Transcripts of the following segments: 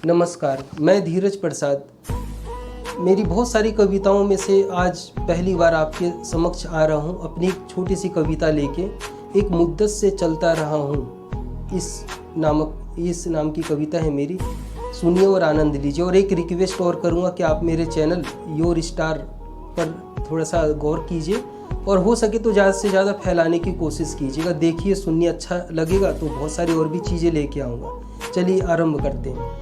नमस्कार, मैं धीरज प्रसाद। मेरी बहुत सारी कविताओं में से आज पहली बार आपके समक्ष आ रहा हूँ अपनी एक छोटी सी कविता लेके। एक मुद्दत से चलता रहा हूँ, इस नाम की कविता है मेरी। सुनिए और आनंद लीजिए। और एक रिक्वेस्ट और करूँगा कि आप मेरे चैनल योर स्टार पर थोड़ा सा गौर कीजिए और हो सके तो ज़्यादा से ज़्यादा फैलाने की कोशिश कीजिएगा। देखिए, सुनिए, अच्छा लगेगा तो बहुत सारी और भी चीज़ें लेके आऊँगा। चलिए आरंभ करते हैं।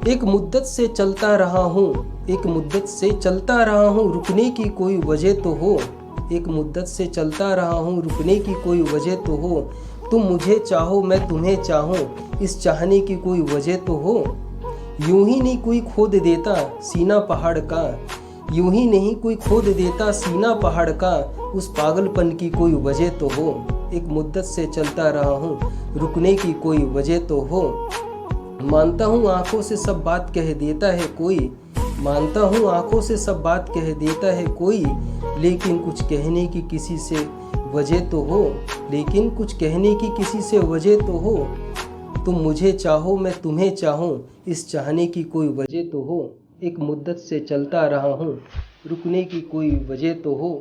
एक मुद्दत से चलता रहा हूँ, एक मुद्दत से चलता रहा हूँ, रुकने की कोई वजह तो हो। एक मुद्दत से चलता रहा हूँ, रुकने की कोई वजह तो हो। तुम मुझे चाहो, मैं तुम्हें चाहूँ, इस चाहने की कोई वजह तो हो। यूं ही नहीं कोई खोद देता सीना पहाड़ का, यूं ही नहीं कोई खोद देता सीना पहाड़ का, उस पागलपन की कोई वजह तो हो। एक मुद्दत से चलता रहा हूँ, रुकने की कोई वजह तो हो। मानता हूँ आंखों से सब बात कह देता है कोई, मानता हूँ आंखों से सब बात कह देता है कोई, लेकिन कुछ कहने की किसी से वजह तो हो, लेकिन कुछ कहने की किसी से वजह तो हो। तुम मुझे चाहो, मैं तुम्हें चाहूँ, इस चाहने की कोई वजह तो हो। एक मुद्दत से चलता रहा हूँ, रुकने की कोई वजह तो हो।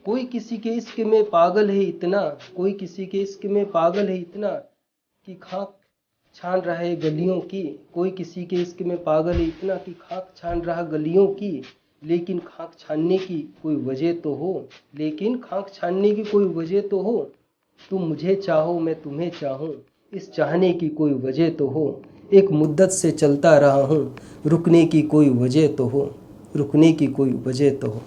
कोई किसी के इश्क में पागल है इतना, कोई किसी के इश्क में पागल है इतना कि खाक छान रहा है गलियों की। कोई किसी के इश्क में पागल है इतना कि खाक छान रहा गलियों की, लेकिन खाक छानने की कोई वजह तो हो, लेकिन खाक छानने की कोई वजह तो हो। तुम मुझे चाहो, मैं तुम्हें चाहूँ, इस चाहने की कोई वजह तो हो। एक मुद्दत से चलता रहा हूँ, रुकने की कोई वजह तो हो, रुकने की कोई वजह तो हो।